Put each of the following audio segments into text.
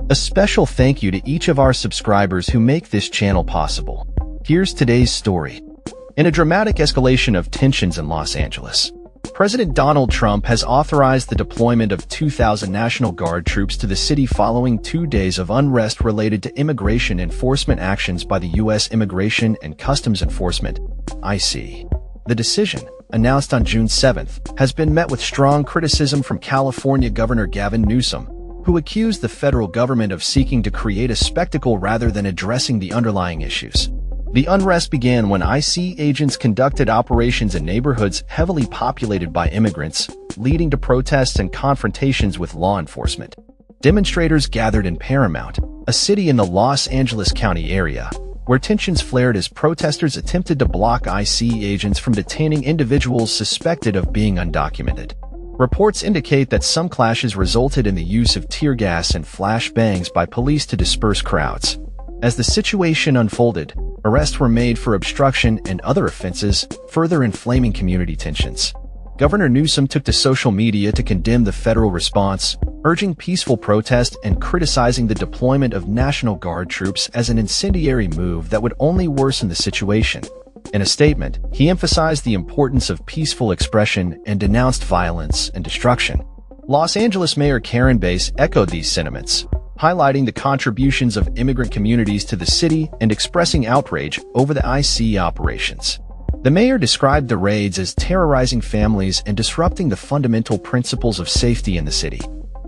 A special thank you to each of our subscribers who make this channel possible. Here's today's story. In a dramatic escalation of tensions in Los Angeles, President Donald Trump has authorized the deployment of 2,000 National Guard troops to the city following 2 days of unrest related to immigration enforcement actions by the U.S. Immigration and Customs Enforcement, ICE. The decision, announced on June 7th, has been met with strong criticism from California Governor Gavin Newsom, who accused the federal government of seeking to create a spectacle rather than addressing the underlying issues. The unrest began when ICE agents conducted operations in neighborhoods heavily populated by immigrants, leading to protests and confrontations with law enforcement. Demonstrators gathered in Paramount, a city in the Los Angeles County area, where tensions flared as protesters attempted to block ICE agents from detaining individuals suspected of being undocumented. Reports indicate that some clashes resulted in the use of tear gas and flashbangs by police to disperse crowds. As the situation unfolded, arrests were made for obstruction and other offenses, further inflaming community tensions. Governor Newsom took to social media to condemn the federal response, urging peaceful protest and criticizing the deployment of National Guard troops as an incendiary move that would only worsen the situation. In a statement, he emphasized the importance of peaceful expression and denounced violence and destruction. Los Angeles Mayor Karen Bass echoed these sentiments, highlighting the contributions of immigrant communities to the city and expressing outrage over the ICE operations. The mayor described the raids as terrorizing families and disrupting the fundamental principles of safety in the city.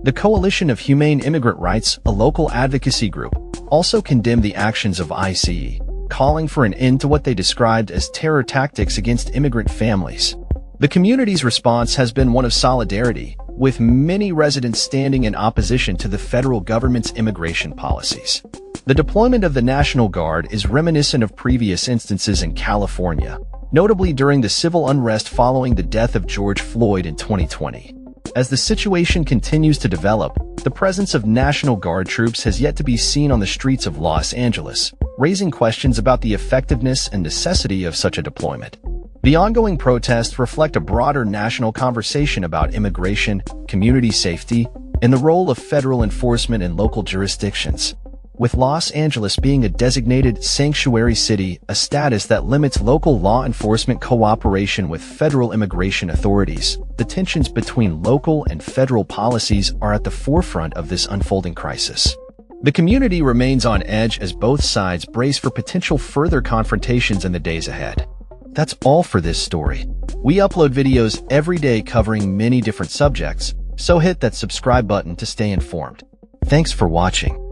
The Coalition of Humane Immigrant Rights, a local advocacy group, also condemned the actions of ICE, calling for an end to what they described as terror tactics against immigrant families. The community's response has been one of solidarity, with many residents standing in opposition to the federal government's immigration policies. The deployment of the National Guard is reminiscent of previous instances in California, notably during the civil unrest following the death of George Floyd in 2020. As the situation continues to develop, the presence of National Guard troops has yet to be seen on the streets of Los Angeles, raising questions about the effectiveness and necessity of such a deployment. The ongoing protests reflect a broader national conversation about immigration, community safety, and the role of federal enforcement in local jurisdictions. With Los Angeles being a designated sanctuary city, a status that limits local law enforcement cooperation with federal immigration authorities, the tensions between local and federal policies are at the forefront of this unfolding crisis. The community remains on edge as both sides brace for potential further confrontations in the days ahead. That's all for this story. We upload videos every day covering many different subjects, so hit that subscribe button to stay informed. Thanks for watching.